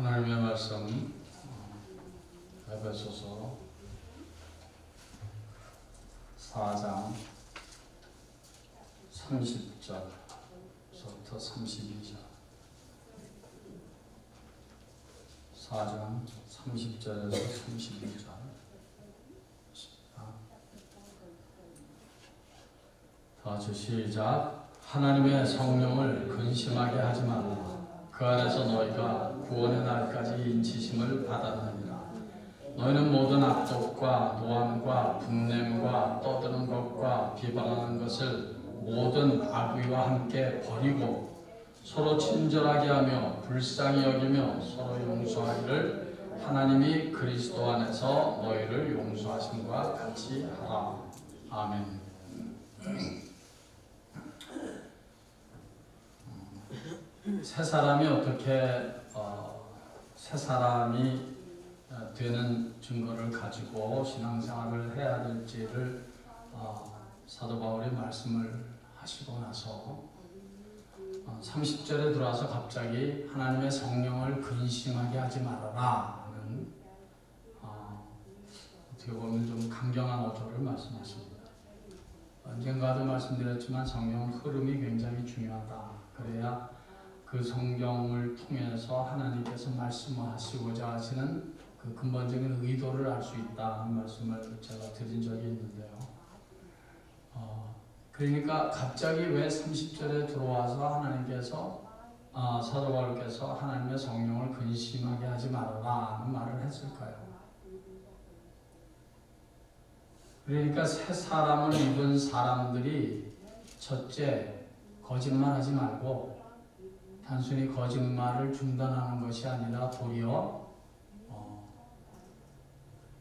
하나님의 말씀 에베소서 4장 30절부터 32절 4장 30절에서 32절 다 같이 시작. 하나님의 성령을 근심하게 하지 말라. 그 안에서 너희가 구원의 날까지 인치심을 받았느니라. 너희는 모든 악독과 노함과 분냄과 떠드는 것과 비방하는 것을 모든 악의와 함께 버리고 서로 친절하게 하며 불쌍히 여기며 서로 용서하기를 하나님이 그리스도 안에서 너희를 용서하심과 같이 하라. 아멘. 새 사람이 어떻게 새 사람이 되는 증거를 가지고 신앙생활을 해야 될지를 사도 바울이 말씀을 하시고 나서 30절에 들어와서 갑자기 하나님의 성령을 근심하게 하지 말아라 하는 어떻게 보면 좀 강경한 어조를 말씀하십니다. 언젠가도 말씀드렸지만 성령 흐름이 굉장히 중요하다. 그래야 그 성경을 통해서 하나님께서 말씀하시고자 하시는 그 근본적인 의도를 알 수 있다는 말씀을 제가 드린 적이 있는데요. 그러니까 갑자기 왜 30절에 들어와서 하나님께서 사도 바울께서 하나님의 성령을 근심하게 하지 말아라 하는 말을 했을까요? 그러니까 새 사람을 입은 사람들이 첫째, 거짓말하지 말고 단순히 거짓말을 중단하는 것이 아니라 도리어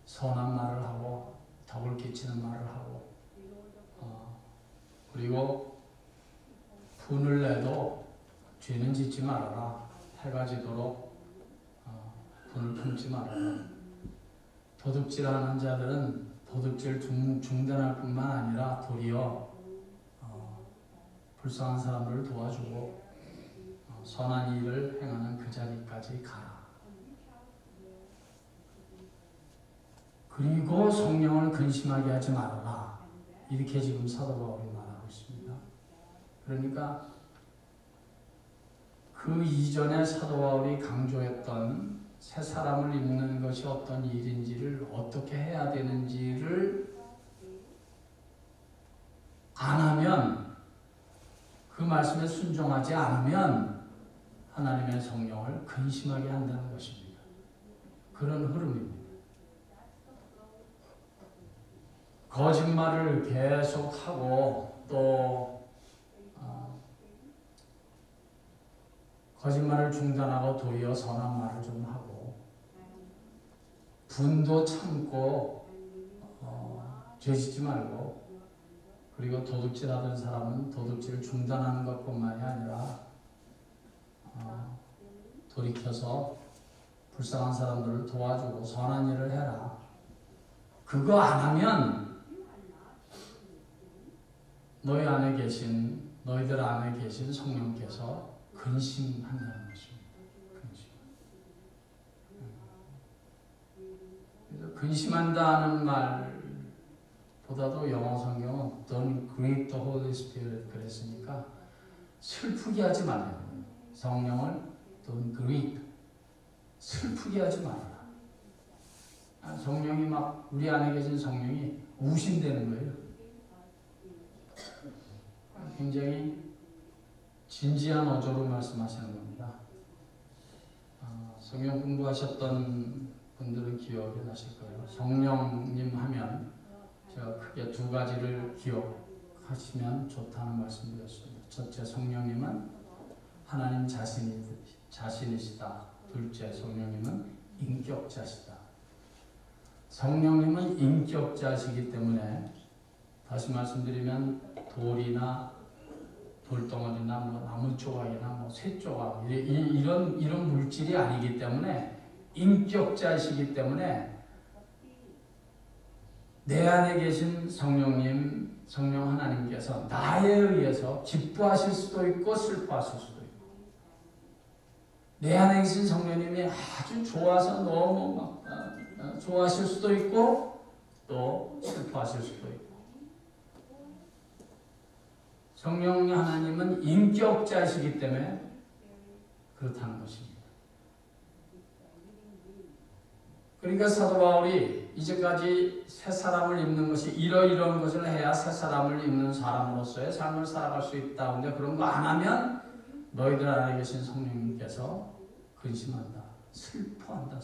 선한 말을 하고 덕을 끼치는 말을 하고 그리고 분을 내도 죄는 짓지 말아라. 해가 지도록 분을 품지 말아라. 도둑질하는 자들은 도둑질 중단할 뿐만 아니라 도리어 불쌍한 사람들을 도와주고 선한 일을 행하는 그 자리까지 가라. 그리고 성령을 근심하게 하지 말아라. 이렇게 지금 사도 바울이 말하고 있습니다. 그러니까 그 이전에 사도 바울이 강조했던 새 사람을 입는 것이 어떤 일인지를 어떻게 해야 되는지를 안 하면, 그 말씀에 순종하지 않으면 하나님의 성령을 근심하게 한다는 것입니다. 그런 흐름입니다. 거짓말을 계속하고 또 거짓말을 중단하고 도리어 선한 말을 좀 하고 분도 참고 죄짓지 말고, 그리고 도둑질하던 사람은 도둑질을 중단하는 것뿐만이 아니라 돌이켜서 불쌍한 사람들을 도와주고 선한 일을 해라. 그거 안 하면 너희들 안에 계신 성령께서 근심한다는 것입니다. 그래서 근심한다는 말보다도 영어 성경은 Don't grieve the Holy Spirit 그랬으니까 슬프게 하지 말아요. 성령을 Don't grieve, 슬프게 하지 말아라. 성령이 막 우리 안에 계신 성령이 우신되는 거예요. 굉장히 진지한 어조로 말씀하시는 겁니다. 성경 공부하셨던 분들은 기억이 나실 거예요. 성령님 하면 제가 크게 두 가지를 기억하시면 좋다는 말씀드렸습니다. 첫째, 성령님은 하나님 자신이시다. 둘째, 성령님은 인격자시다. 성령님은 인격자시기 때문에, 다시 말씀드리면 돌이나 돌덩어리나 나무 조각이나 쇠 조각 이런 물질이 아니기 때문에, 인격자이시기 때문에 내 안에 계신 성령님, 성령 하나님께서 나에 의해서 기뻐하실 수도 있고 슬퍼하실 수도 있고, 내 안에 계신 성령님이 아주 좋아서 너무 막 좋아하실 수도 있고 또 슬퍼하실 수도 있고. 성령 하나님은 인격자이시기 때문에 그렇다는 것입니다. 그러니까 사도 바울이 이제까지 새 사람을 입는 것이 이러이러한 것을 해야 새 사람을 입는 사람으로서의 삶을 살아갈 수 있다. 근데 그런 거 안 하면 너희들 안에 계신 성령님께서 근심한다, 슬퍼한다.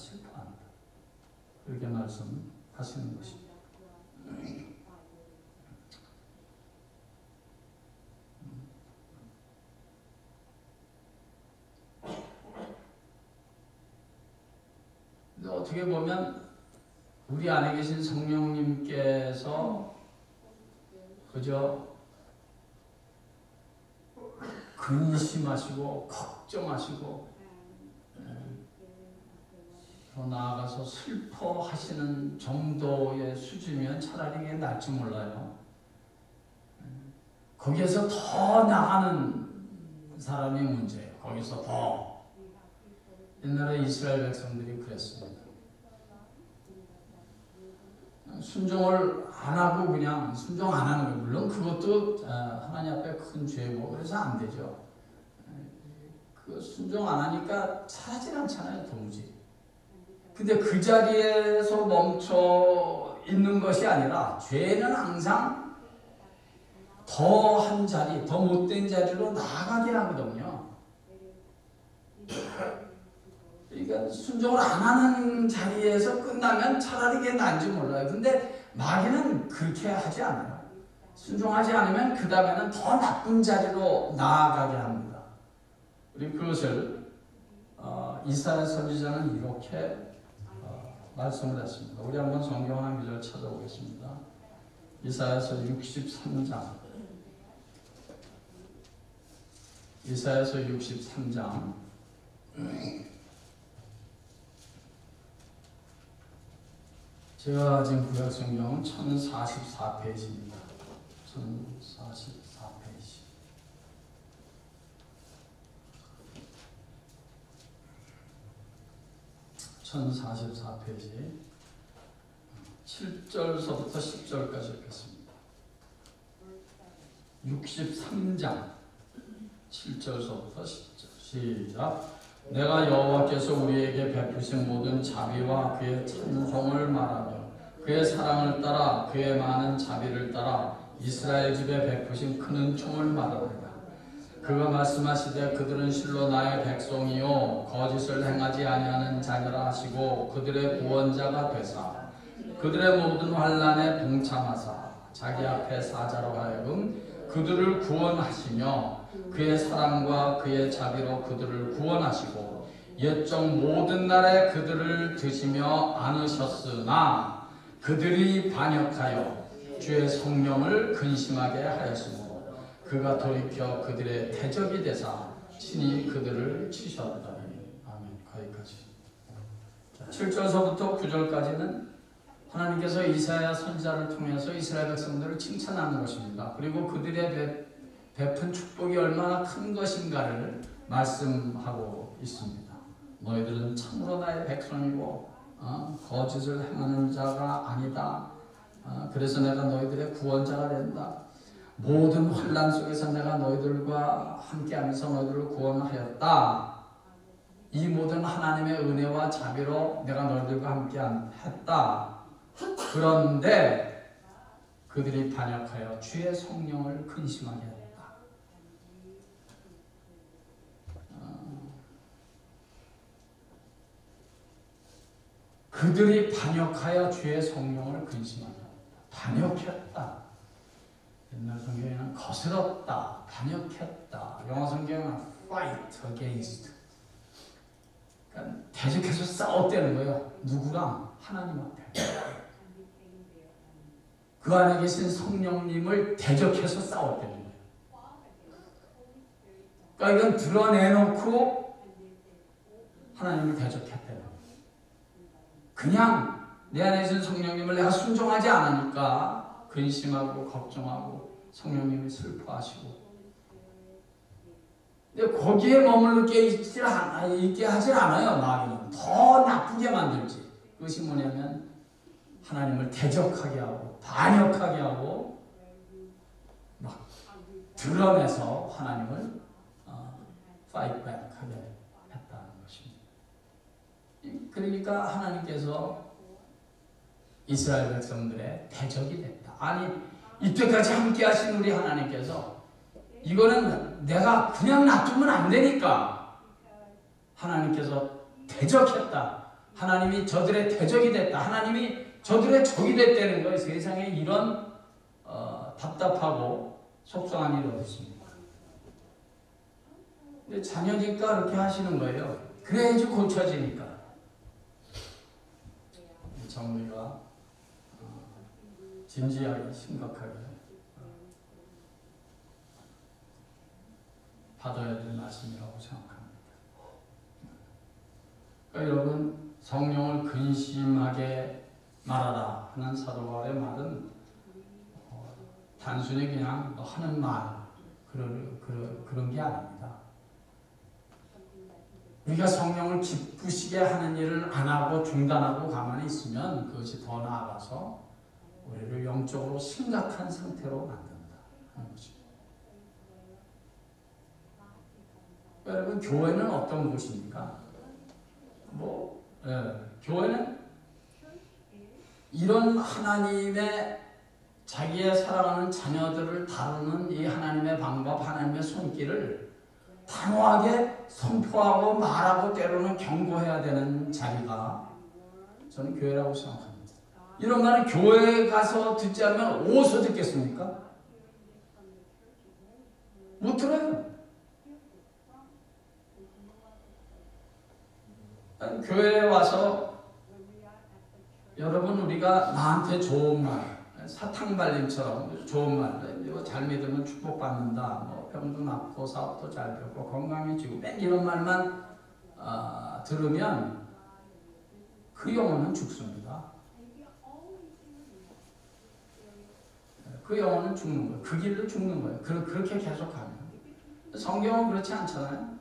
그렇게 말씀하시는 것입니다. 근데 어떻게 보면 우리 안에 계신 성령님께서 그저 근심하시고 걱정하시고 더 나아가서 슬퍼하시는 정도의 수준이면 차라리 이게 낫지 몰라요. 거기에서 더 나가는 사람이 문제예요. 거기서 더. 옛날에 이스라엘 백성들이 그랬습니다. 순종을 안 하고 그냥 순종 안 하는 거예요. 물론 그것도 하나님 앞에 큰 죄고 그래서 안 되죠. 그 순종 안 하니까 사라질 않잖아요, 도무지. 근데 그 자리에서 멈춰 있는 것이 아니라 죄는 항상 더한 자리, 더 못된 자리로 나아가게 하거든요. 그러니까 순종을 안 하는 자리에서 끝나면 차라리 그게 나은지 몰라요. 근데 마귀는 그렇게 하지 않아요. 순종하지 않으면 그 다음에는 더 나쁜 자리로 나아가게 합니다. 그리고 그것을 이사야 선지자는 이렇게 말씀을 했습니다. 우리 한번 성경 한 구절 찾아보겠습니다. 이사야서 63장. 이사야서 63장. 제가 지금 구약 성경은 1044페이지입니다. 1044페이지. 1044페이지 7절서부터 10절까지 읽겠습니다. 63장 7절서부터 10절 시작. 내가 여호와께서 우리에게 베푸신 모든 자비와 그의 찬송을 말하며 그의 사랑을 따라 그의 많은 자비를 따라 이스라엘 집에 베푸신 큰 은총을 말하리라. 그가 말씀하시되 그들은 실로 나의 백성이요 거짓을 행하지 아니하는 자녀라 하시고 그들의 구원자가 되사 그들의 모든 환난에 동참하사 자기 앞에 사자로 하여금 그들을 구원하시며 그의 사랑과 그의 자비로 그들을 구원하시고 옛적 모든 날에 그들을 드시며 안으셨으나 그들이 반역하여 주의 성령을 근심하게 하였으므로 그가 돌이켜 그들의 대적이 되사 친히 그들을 치셨다니. 아멘. 거기까지. 7절서부터 9절까지는 하나님께서 이사야 선지자를 통해서 이스라엘 백성들을 칭찬하는 것입니다. 그리고 그들의 베푼 축복이 얼마나 큰 것인가를 말씀하고 있습니다. 너희들은 참으로 나의 백성이고 거짓을 행하는 자가 아니다. 그래서 내가 너희들의 구원자가 된다. 모든 환난 속에서 내가 너희들과 함께하면서 너희들을 구원하였다. 이 모든 하나님의 은혜와 자비로 내가 너희들과 함께했다. 그런데 그들이 반역하여 주의 성령을 근심하게 했다. 그들이 반역하여 주의 성령을 근심하게 했다. 반역했다. 옛날 성경에는 거스렀다, 반역했다. 영어 성경은 fight against. 그러니까 대적해서 싸웠다는 거예요. 누구랑? 하나님 앞에. 그 안에 계신 성령님을 대적해서 싸웠다는 거예요. 그러니까 이건 드러내놓고 하나님을 대적했다는 거예요. 그냥 내 안에 계신 성령님을 내가 순종하지 않으니까 근심하고 걱정하고 성령님이 슬퍼하시고 근데 거기에 있게 하질 않아요. 마귀는 더 나쁘게 만들지. 그것이 뭐냐면 하나님을 대적하게 하고 반역하게 하고 막 드러내서 하나님을 fight back 하게 했다는 것입니다. 그러니까 하나님께서 이스라엘 백성들의 대적이 됐다. 아니 이때까지 함께 하신 우리 하나님께서 이거는 내가 그냥 놔두면 안 되니까 하나님께서 대적했다. 하나님이 저들의 대적이 됐다. 하나님이 저들의 적이 됐다는 거예요. 세상에 이런 답답하고 속상한 일이 어디 있습니까? 근데 자녀니까 그렇게 하시는 거예요. 그래야지 고쳐지니까. 정리가 진지하게 심각하게 받아야 될 말씀이라고 생각합니다. 그러니까 여러분 성령을 근심하게 말하라 하는 사도 바울의 말은 단순히 그냥 하는 말 그런 게 아닙니다. 우리가 성령을 기쁘시게 하는 일을 안 하고 중단하고 가만히 있으면 그것이 더 나아가서 우리를 영적으로 심각한 상태로 만든다 하는 것입니다. 여러분 교회는 어떤 곳입니까? 교회는 이런 하나님의 자기의 사랑하는 자녀들을 다루는 이 하나님의 방법, 하나님의 손길을 단호하게 선포하고 말하고 때로는 경고해야 되는 자리가 저는 교회라고 생각합니다. 이런 말을 교회에 가서 듣지 않으면 어디서 듣겠습니까? 못 들어요. 교회에 와서 여러분 우리가 나한테 좋은 말, 사탕발림처럼 좋은 말, 잘 믿으면 축복받는다, 병도 낫고 사업도 잘 되고 건강해지고 맨 이런 말만 들으면 그 영혼은 죽습니다. 그 영혼은 죽는 거예요. 그 길로 죽는 거예요. 그렇게 계속하면. 성경은 그렇지 않잖아요.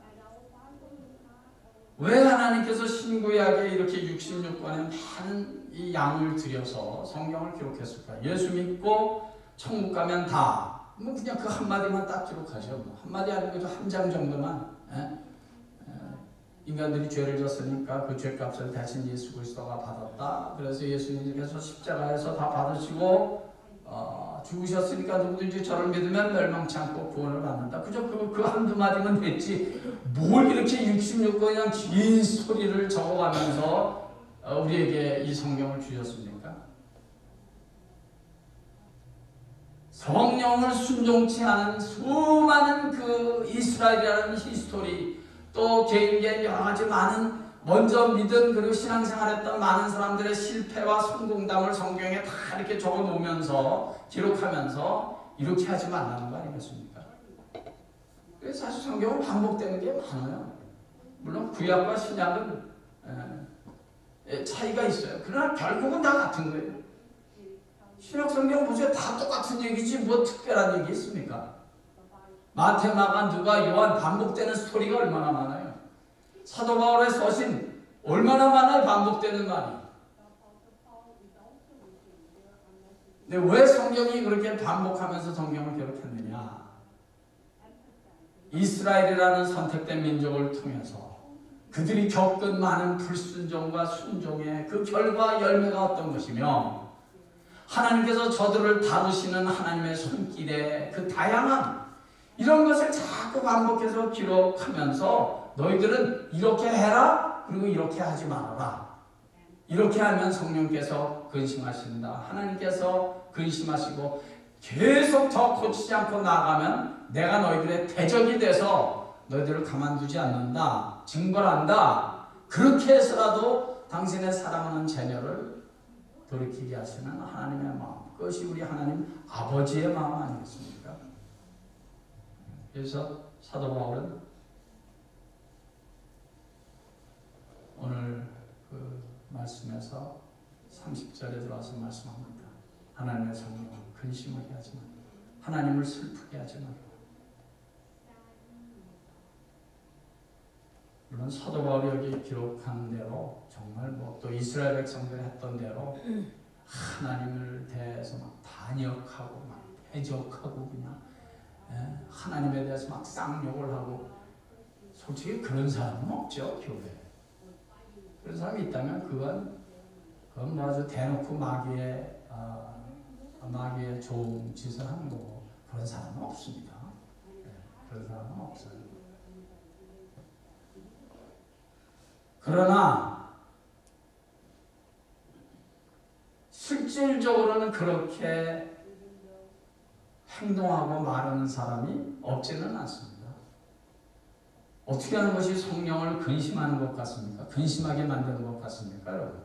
왜 하나님께서 신구약에 이렇게 66권에 많은 이 양을 들여서 성경을 기록했을까? 예수 믿고 천국 가면 다. 그냥 그 한마디만 딱 기록하죠. 한마디 아니고 한 장 정도만. 인간들이 죄를 졌으니까 그 죄값을 대신 예수 그리스도가 받았다. 그래서 예수님께서 십자가에서 다 받으시고 죽으셨으니까 누구든지 저를 믿으면 멸망치 않고 구원을 받는다. 그저 그 한두 마디면 됐지. 뭘 이렇게 66권이나 긴 스토리를 적어가면서 우리에게 이 성경을 주셨습니까? 성령을 순종치 않은 수많은 그 이스라엘이라는 히스토리, 또 개인의 여러 가지 많은 먼저 믿은 그리고 신앙생활했던 많은 사람들의 실패와 성공담을 성경에 다 이렇게 적어놓으면서 기록하면서 이렇게 하지 말라는 거 아니겠습니까? 그래서 사실 성경은 반복되는 게 많아요. 물론 구약과 신약은 차이가 있어요. 그러나 결국은 다 같은 거예요. 신약 성경 보세요. 다 똑같은 얘기지 뭐 특별한 얘기 있습니까? 마태, 마가, 누가, 요한 반복되는 스토리가 얼마나 많아요. 사도 바울의 서신 얼마나 많아요. 반복되는 말이. 근데 왜 성경이 그렇게 반복하면서 성경을 기록했느냐? 이스라엘이라는 선택된 민족을 통해서 그들이 겪은 많은 불순종과 순종의 그 결과 열매가 어떤 것이며 하나님께서 저들을 다루시는 하나님의 손길의 그 다양한 이런 것을 자꾸 반복해서 기록하면서 너희들은 이렇게 해라 그리고 이렇게 하지 말아라. 이렇게 하면 성령께서 근심하신다. 하나님께서 근심하시고 계속 더 고치지 않고 나아가면 내가 너희들의 대적이 돼서 너희들을 가만두지 않는다. 징벌한다. 그렇게 해서라도 당신의 사랑하는 자녀를 돌이키게 하시는 하나님의 마음. 그것이 우리 하나님 아버지의 마음 아니겠습니까? 그래서 사도 바울은 오늘 그 말씀에서 30절에 들어와서 말씀합니다. 하나님의 성령을 근심하게 하지 말고 하나님을 슬프게 하지 말고 물론 사도 바울이 여기 기록한 대로 정말 뭐 또 이스라엘 백성들이 했던 대로 하나님을 대해서 막 반역하고 막 해적하고 그냥 하나님에 대해서 막 쌍욕을 하고 솔직히 그런 사람은 없죠 교회에. 그런 사람이 있다면 그건 뭐 아주 대놓고 마귀의 좋은 짓을 하는 거고 그런 사람은 없습니다. 그런 사람은 없어요. 그러나 실질적으로는 그렇게 행동하고 말하는 사람이 없지는 않습니다. 어떻게 하는 것이 성령을 근심하는 것 같습니까? 근심하게 만드는 것 같습니까, 여러분?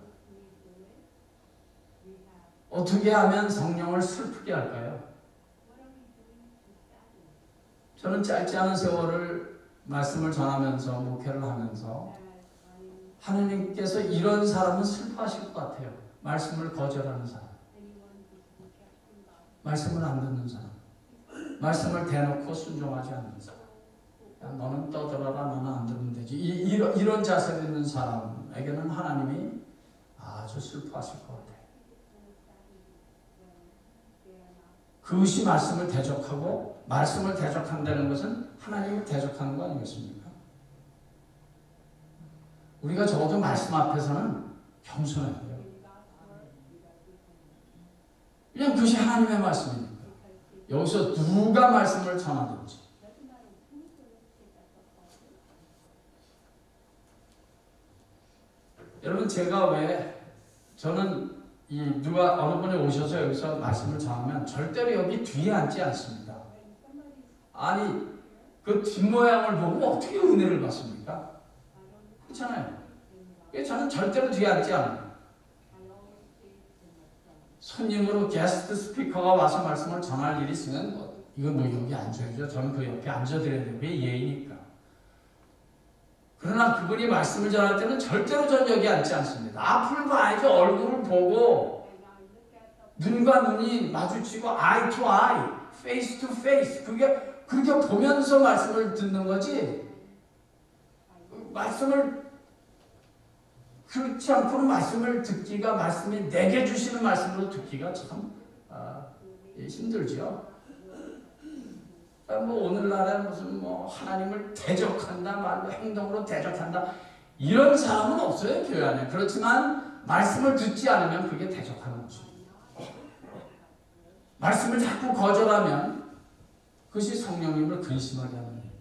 어떻게 하면 성령을 슬프게 할까요? 저는 짧지 않은 세월을 말씀을 전하면서 목회를 하면서 하나님께서 이런 사람은 슬퍼하실 것 같아요. 말씀을 거절하는 사람, 말씀을 안 듣는 사람, 말씀을 대놓고 순종하지 않는 사람. 야, 너는 떠들어라, 너는 안 들으면 되지. 이런 자세를 있는 사람에게는 하나님이 아주 슬퍼하실 것 같아요. 그것이 말씀을 대적하고, 말씀을 대적한다는 것은 하나님을 대적하는 거 아니겠습니까? 우리가 적어도 말씀 앞에서는 겸손해야 돼요. 그냥 그것이 하나님의 말씀이니까. 여기서 누가 말씀을 전하든지. 여러분, 제가 왜, 저는 누가 어느 분이 오셔서 여기서 말씀을 전하면 절대로 여기 뒤에 앉지 않습니다. 아니, 그 뒷모양을 보고 어떻게 은혜를 받습니까? 그렇잖아요. 저는 절대로 뒤에 앉지 않아요. 손님으로 게스트 스피커가 와서 말씀을 전할 일이 있으면 이건 뭐 여기 앉아야죠. 저는 그 옆에 앉아드려야 돼요. 그게 예의니까. 그러나 그분이 말씀을 전할 때는 절대로 전 여기 앉지 않습니다. 앞을 봐야죠. 얼굴을 보고 눈과 눈이 마주치고 eye to eye, face to face 그게 보면서 말씀을 듣는 거지. 말씀을 그렇지 않고는 말씀을 듣기가, 말씀이 내게 주시는 말씀으로 듣기가 참 힘들죠. 뭐 오늘날에 무슨 뭐 하나님을 대적한다, 말로 행동으로 대적한다 이런 사람은 없어요 교회 안에. 그렇지만 말씀을 듣지 않으면 그게 대적하는 것입니다. 말씀을 자꾸 거절하면 그것이 성령님을 근심하게 하는 거예요.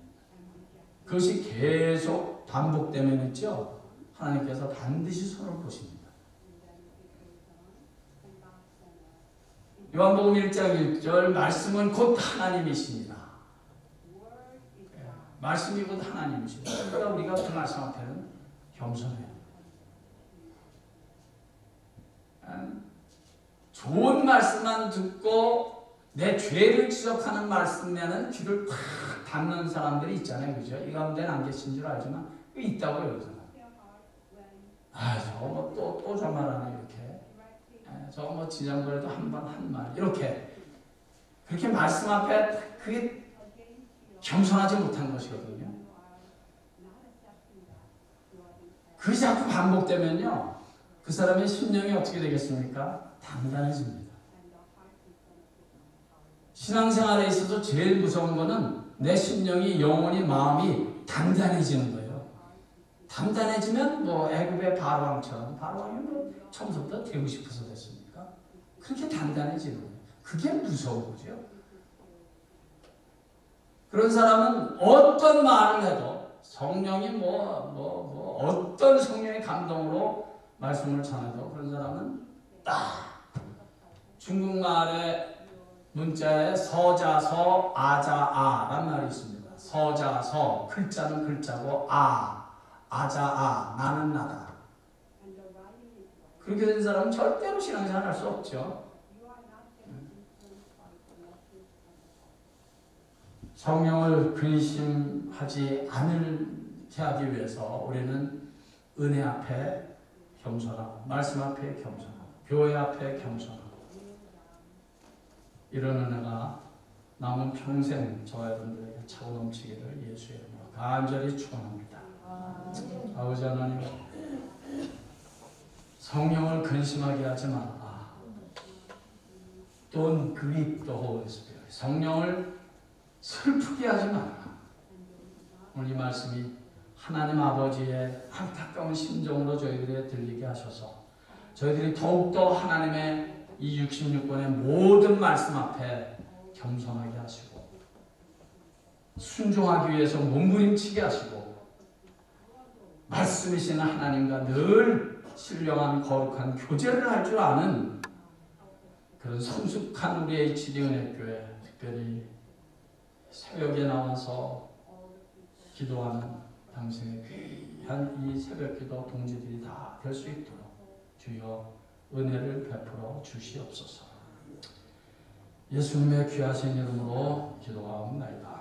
그것이 계속 반복되면 있죠. 하나님께서 반드시 손을 보십니다. 요한복음 1장 1절 말씀은 곧 하나님이십니다. 말씀이 곧 하나님이십니다. 그러니까 우리가 그 말씀 앞에는 겸손해요. 좋은 말씀만 듣고 내 죄를 지적하는 말씀에는 귀를 탁 닫는 사람들이 있잖아요. 그죠? 이 가운데는 안 계신 줄 알지만 있다고요. 그러잖아요. 저거 뭐 또 저 말하네 이렇게. 저거 뭐 지난번에도 한 번 한 말 이렇게. 그렇게 말씀 앞에 그게 겸손하지 못한 것이거든요. 그게 자꾸 반복되면요. 그 사람의 심령이 어떻게 되겠습니까? 단단해집니다. 신앙생활에 있어서 제일 무서운 거는 내 심령이, 영혼이, 마음이 단단해지는 거예요. 단단해지면 뭐 애굽의 바로왕처럼, 바로왕이 뭐 처음부터 되고 싶어서 됐습니까? 그렇게 단단해지는 거예요. 그게 무서운 거죠. 그런 사람은 어떤 말을 해도 성령이 어떤 성령의 감동으로 말씀을 전해도 그런 사람은 딱 중국말의 문자에 서자서 아자아라는 말이 있습니다. 서자서 글자는 글자고 아자아 나는 나다. 그렇게 된 사람은 절대로 신앙생활 할 수 없죠. 성령을 근심하지 않게 하기 위해서 우리는 은혜 앞에 겸손하고 말씀 앞에 겸손하고 교회 앞에 겸손하고 이런 은혜가 남은 평생 저와 여러분들에게 차고 넘치기를 예수의 이름으로 간절히 축원합니다. 아버지 하나님, 성령을 근심하게 하지 말라. Don't grieve the Holy Spirit. 성령을 슬프게 하지 말라. 오늘 이 말씀이 하나님 아버지의 안타까운 심정으로 저희들에 들리게 하셔서 저희들이 더욱더 하나님의 이 66권의 모든 말씀 앞에 겸손하게 하시고 순종하기 위해서 몸부림치게 하시고 말씀이신 하나님과 늘 신령한 거룩한 교제를 할 줄 아는 그런 성숙한 우리의 HB 은혜교회, 특별히 새벽에 나와서 기도하는 당신의 귀한 이 새벽기도 동지들이 다 될 수 있도록 주여 은혜를 베풀어 주시옵소서. 예수님의 귀하신 이름으로 기도하옵나이다.